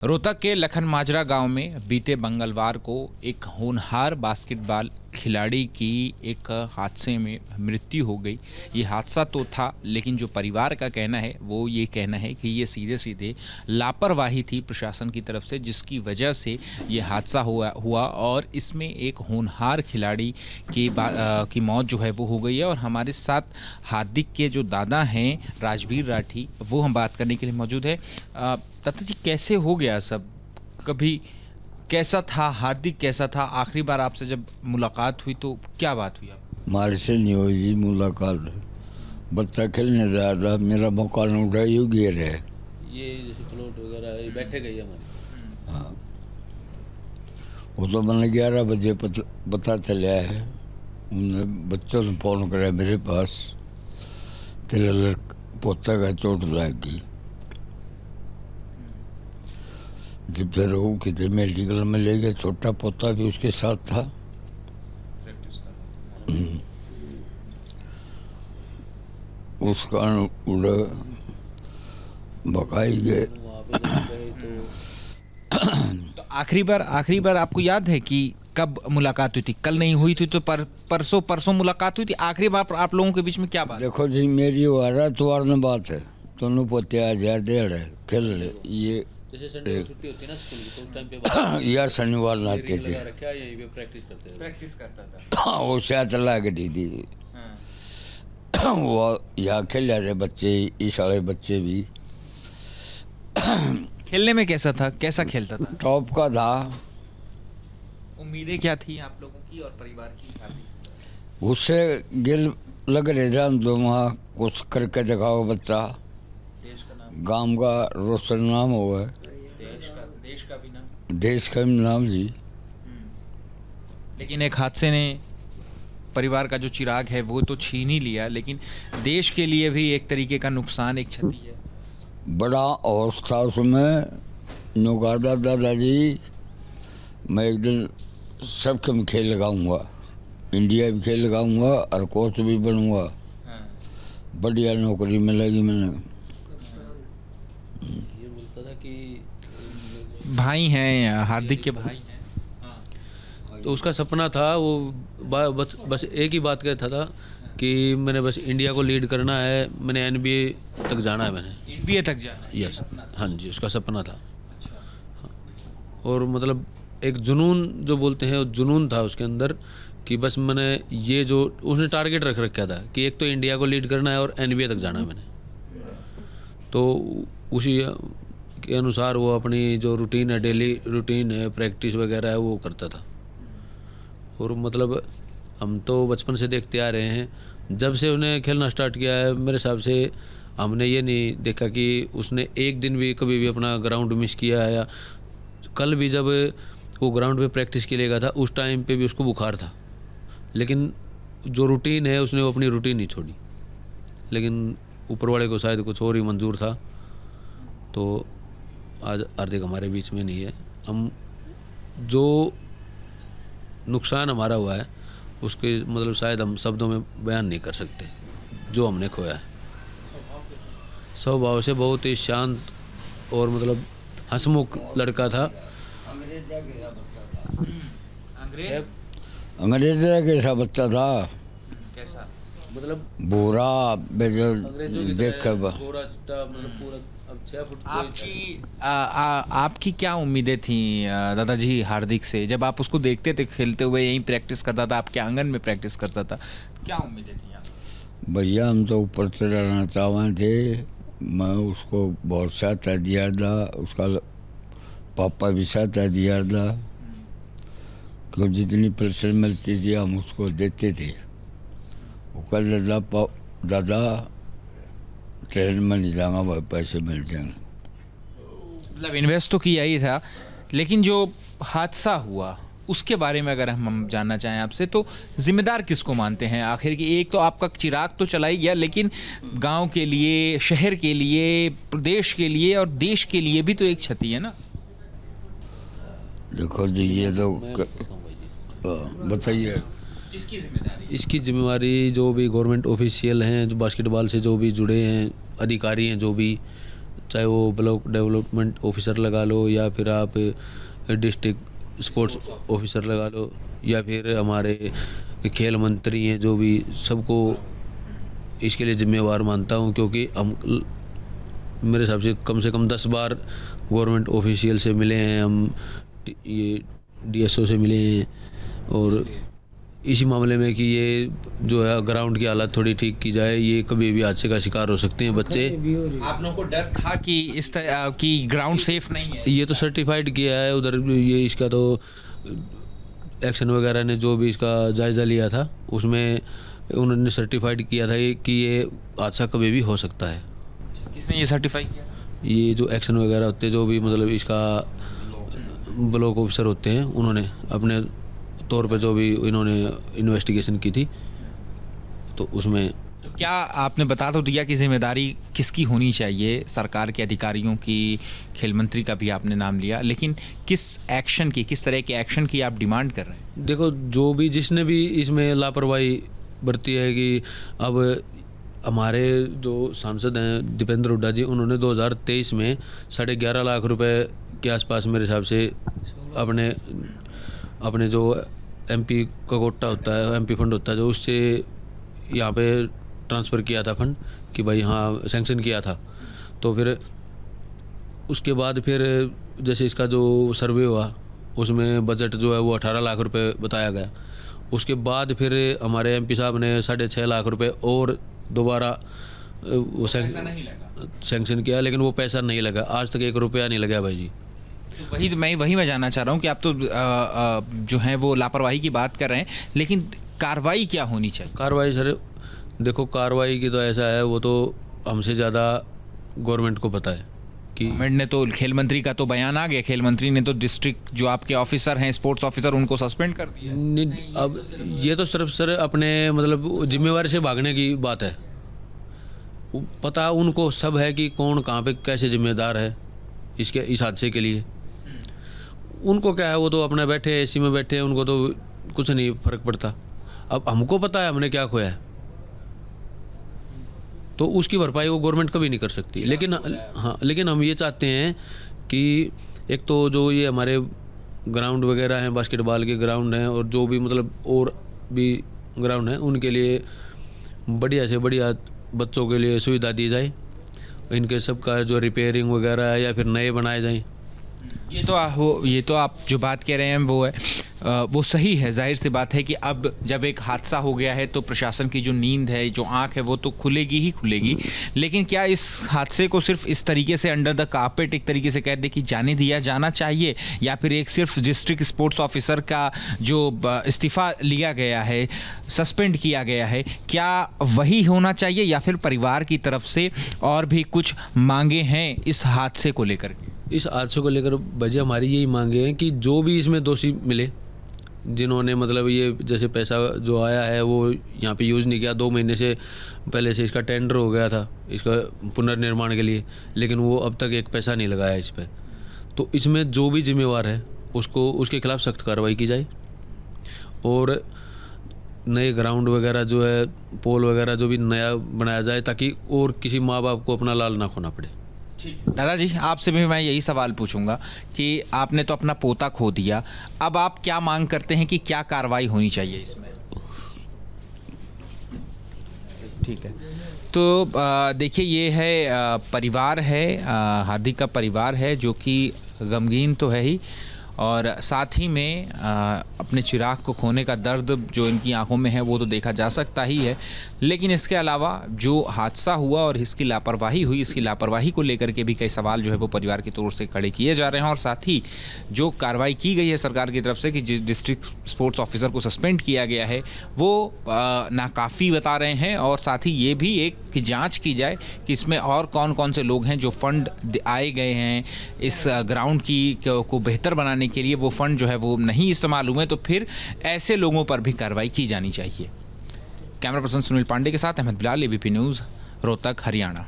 रोहतक के लखन माजरा गांव में बीते मंगलवार को एक होनहार बास्केटबॉल खिलाड़ी की एक हादसे में मृत्यु हो गई। ये हादसा तो था, लेकिन जो परिवार का कहना है वो ये कहना है कि ये सीधे सीधे लापरवाही थी प्रशासन की तरफ से, जिसकी वजह से ये हादसा हुआ और इसमें एक होनहार खिलाड़ी की मौत जो है वो हो गई है। और हमारे साथ हार्दिक के जो दादा हैं राजवीर राठी, वो हम बात करने के लिए मौजूद है। दादा जी, कैसे हो गया सब? कभी कैसा था हार्दिक, कैसा था? आखिरी बार आपसे जब मुलाकात हुई तो क्या बात हुई आप? हमारे से नहीं हुई जी मुलाकात। बच्चा खेलने जा रहा, मेरा मकान उठा यू गिर है। ये जैसे प्लॉट वगैरह बैठे गई हमारे। हाँ, वो तो मैंने 11 बजे पता चला है। उन्होंने बच्चों ने फ़ोन कराया मेरे पास, तेरे पोता का चोट लगी। जब फिर वो कितने मेडिकल में ले गए, छोटा पोता भी उसके साथ था। उसका उड़ा भगाई गए। तो आखिरी बार आपको याद है कि कब मुलाकात हुई थी? कल नहीं हुई थी तो परसों मुलाकात हुई थी। आखिरी बार आप लोगों के बीच में क्या बात? देखो जी, मेरी वारा तुआर में बात है। दोनों पोते आ जाए, डेढ़ है, खेल ले। ये जैसे संडे को छुट्टी होती है ना स्कूल की, तो उस टाइम पे यार शनिवार नाते थे। क्या यहीं पे प्रैक्टिस करते थे? प्रैक्टिस करता था। वो शायद लग रही थी। वो यहाँ खेल रहे बच्चे, इस वाले बच्चे भी। खेलने में कैसा था? कैसा खेलता था? टॉप का था। उम्मीदें क्या थी आप लोगों की और परिवार की? उससे गिल लग रहे थे हम तो, वहाँ कुछ करके दिखाओ बच्चा। देश का नाम, गांव का रोशन नाम हुआ है। देश का भी नाम, देश का भी नाम जी। लेकिन एक हादसे ने परिवार का जो चिराग है वो तो छीन ही लिया, लेकिन देश के लिए भी एक तरीके का नुकसान, एक क्षति है। बड़ा औस था उसमें। नौगादा दादाजी, मैं एक दिन सबके में खेल लगाऊंगा, इंडिया भी खेल लगाऊंगा और कोच भी बनूंगा। बढ़िया नौकरी मिलेगी। मैंने ये बोलता था कि भाई हैं, हार्दिक के भाई हैं। तो उसका सपना था वो बस एक ही बात कहता था कि मैंने बस इंडिया को लीड करना है, मैंने एनबीए तक जाना है, मैंने एनबीए तक जाना है। यस, हाँ जी, उसका सपना था। और मतलब एक जुनून जो बोलते हैं, वो जुनून था उसके अंदर कि बस मैंने ये जो उसने टारगेट रख रखा था कि एक तो इंडिया को लीड करना है और एनबीए तक जाना है मैंने। तो उसी के अनुसार वो अपनी जो रूटीन है, डेली रूटीन है, प्रैक्टिस वगैरह है, वो करता था। और मतलब हम तो बचपन से देखते आ रहे हैं, जब से उसने खेलना स्टार्ट किया है मेरे हिसाब से हमने ये नहीं देखा कि उसने एक दिन भी कभी भी अपना ग्राउंड मिस किया है। या कल भी जब वो ग्राउंड पे प्रैक्टिस के लिए गया था, उस टाइम पे भी उसको बुखार था, लेकिन जो रूटीन है उसने वो अपनी रूटीन नहीं छोड़ी। लेकिन ऊपर वाले को शायद कुछ और ही मंजूर था, तो आज हार्दिक हमारे बीच में नहीं है। हम जो नुकसान हमारा हुआ है उसके मतलब शायद हम शब्दों में बयान नहीं कर सकते, जो हमने खोया है। स्वभाव से बहुत ही शांत और मतलब हंसमुख लड़का था। अंग्रेज कैसा बच्चा था? कैसा? मतलब बुरा अंग्रेजों की देख कर तरह गोरा चिट्टा, मतलब पूरा अब 6 फुट आपकी क्या उम्मीदें थी दादाजी हार्दिक से? जब आप उसको देखते थे खेलते हुए, यहीं प्रैक्टिस करता था, आपके आंगन में प्रैक्टिस करता था, क्या उम्मीदें थी आप? भैया हम तो ऊपर चढ़ाना चाहते थे। मैं उसको बहुत सहायता दिया था, उसका पापा भी सहायता दिया था। क्यों जितनी पैसे मिलती थी हम उसको देते थे। वो कल दादा ट्रेन में नहीं जाऊँगा, वह पैसे मिल जाएंगे। मतलब इन्वेस्ट तो किया ही था, लेकिन जो हादसा हुआ उसके बारे में अगर हम जानना चाहें आपसे, तो जिम्मेदार किसको मानते हैं आखिर? की एक तो आपका चिराग तो चला ही गया, लेकिन गांव के लिए, शहर के लिए, प्रदेश के लिए और देश के लिए भी तो एक क्षति है ना? देखो जी, ये तो बताइए किसकी जिम्मेदारी? इसकी जिम्मेवारी जो भी गवर्नमेंट ऑफिशियल हैं, जो बास्केटबॉल से जो भी जुड़े हैं, अधिकारी हैं, जो भी चाहे वो ब्लॉक डेवलपमेंट ऑफिसर लगा लो या फिर आप डिस्ट्रिक्ट स्पोर्ट्स ऑफिसर लगा लो या फिर हमारे खेल मंत्री हैं, जो भी, सबको इसके लिए जिम्मेवार मानता हूँ, क्योंकि हम मेरे हिसाब से कम 10 बार गवर्नमेंट ऑफिशियल से मिले हैं, हम ये DSO से मिले हैं, और इसी मामले में कि ये जो है ग्राउंड की हालत थोड़ी ठीक की जाए, ये कभी भी हादसे का शिकार हो सकते हैं बच्चे। आप लोगों को डर था कि इस तरह की ग्राउंड सेफ नहीं है? ये तो सर्टिफाइड किया है उधर, ये इसका तो एक्शन वगैरह ने जो भी इसका जायज़ा लिया था उसमें उन्होंने सर्टिफाइड किया था कि ये हादसा कभी भी हो सकता है। किसने ये सर्टिफाई किया? ये जो एक्शन वगैरह होते हैं, जो भी मतलब इसका ब्लॉक ऑफिसर होते हैं, उन्होंने अपने तौर पे जो भी इन्होंने इन्वेस्टिगेशन की थी, तो उसमें तो क्या आपने बता तो दिया कि जिम्मेदारी किसकी होनी चाहिए, सरकार के अधिकारियों की, खेल मंत्री का भी आपने नाम लिया, लेकिन किस तरह के एक्शन की आप डिमांड कर रहे हैं? देखो, जो भी जिसने भी इसमें लापरवाही बरती है, कि अब हमारे जो सांसद हैं दीपेंद्र हुड्डा जी, उन्होंने 2023 में 11.5 लाख रुपए के आसपास मेरे हिसाब से अपने जो MP का कोटा होता है, MP फंड होता है, जो उससे यहाँ पे ट्रांसफ़र किया था फंड, कि भाई हाँ सैंक्शन किया था। तो फिर उसके बाद फिर जैसे इसका जो सर्वे हुआ उसमें बजट जो है वो 18 लाख रुपए बताया गया। उसके बाद फिर हमारे MP साहब ने 6.5 लाख रुपए और दोबारा वो सैंक्शन किया, लेकिन वो पैसा नहीं लगा, आज तक 1 रुपया नहीं लगा भाई जी। तो वही मैं जानना चाह रहा हूँ कि आप तो जो है वो लापरवाही की बात कर रहे हैं, लेकिन कार्रवाई क्या होनी चाहिए? कार्रवाई सर, देखो कार्रवाई की तो ऐसा है, वो तो हमसे ज़्यादा गवर्नमेंट को पता है कि गवर्नमेंट ने तो, खेल मंत्री का तो बयान आ गया, खेल मंत्री ने तो डिस्ट्रिक्ट जो आपके ऑफिसर हैं, स्पोर्ट्स ऑफिसर, उनको सस्पेंड कर दिया। अब ये तो सिर्फ सर अपने मतलब जिम्मेवारी से भागने की बात है। पता उनको सब है कि कौन कहाँ पे कैसे जिम्मेदार है इस हादसे के लिए। उनको क्या है, वो तो अपना बैठे AC में बैठे हैं, उनको तो कुछ नहीं फ़र्क पड़ता। अब हमको पता है हमने क्या खोया है, तो उसकी भरपाई वो गवर्नमेंट कभी नहीं कर सकती। लेकिन हम ये चाहते हैं कि एक तो जो ये हमारे ग्राउंड वगैरह हैं, बास्केटबॉल के ग्राउंड हैं, और जो भी मतलब और भी ग्राउंड हैं, उनके लिए बढ़िया से बढ़िया बच्चों के लिए सुविधा दी जाए। इनके सब का जो रिपेयरिंग वगैरह है या फिर नए बनाए जाएं। ये तो आप जो बात कह रहे हैं वो सही है। जाहिर सी बात है कि अब जब एक हादसा हो गया है तो प्रशासन की जो नींद है, जो आंख है, वो तो खुलेगी ही खुलेगी। लेकिन क्या इस हादसे को सिर्फ इस तरीके से अंडर द कारपेट एक तरीके से कह दे कि जाने दिया जाना चाहिए, या फिर एक सिर्फ डिस्ट्रिक्ट स्पोर्ट्स ऑफिसर का जो इस्तीफ़ा लिया गया है, सस्पेंड किया गया है, क्या वही होना चाहिए, या फिर परिवार की तरफ से और भी कुछ मांगे हैं इस हादसे को लेकर? इस हादसे को लेकर वजह हमारी यही मांगे हैं कि जो भी इसमें दोषी मिले, जिन्होंने मतलब ये जैसे पैसा जो आया है वो यहाँ पे यूज़ नहीं किया, 2 महीने से पहले से इसका टेंडर हो गया था इसका पुनर्निर्माण के लिए, लेकिन वो अब तक 1 पैसा नहीं लगाया इस पर। तो इसमें जो भी जिम्मेवार है उसके खिलाफ़ सख्त कार्रवाई की जाए, और नए ग्राउंड वगैरह जो है, पोल वगैरह जो भी नया बनाया जाए, ताकि और किसी माँ बाप को अपना लाल ना खोना पड़े। दादाजी, आपसे भी मैं यही सवाल पूछूंगा कि आपने तो अपना पोता खो दिया, अब आप क्या मांग करते हैं कि क्या कार्रवाई होनी चाहिए इसमें? ठीक है, तो देखिए, ये है परिवार है, हार्दिक का परिवार है, जो कि गमगीन तो है ही, और साथ ही में अपने चिराग को खोने का दर्द जो इनकी आंखों में है वो तो देखा जा सकता ही है। लेकिन इसके अलावा जो हादसा हुआ और इसकी लापरवाही हुई, इसकी लापरवाही को लेकर के भी कई सवाल जो है वो परिवार की तौर से खड़े किए जा रहे हैं। और साथ ही जो कार्रवाई की गई है सरकार की तरफ से कि जिस डिस्ट्रिक्ट स्पोर्ट्स ऑफिसर को सस्पेंड किया गया है वो नाकाफ़ी बता रहे हैं। और साथ ही ये भी एक कि जाँच की जाए कि इसमें और कौन कौन से लोग हैं जो फंड आए गए हैं इस ग्राउंड को बेहतर बनाने के लिए, वो फंड जो है वो नहीं इस्तेमाल हुए, तो फिर ऐसे लोगों पर भी कार्रवाई की जानी चाहिए। कैमरा पर्सन सुनील पांडे के साथ अहमद बिलाल, ABP न्यूज़, रोहतक, हरियाणा।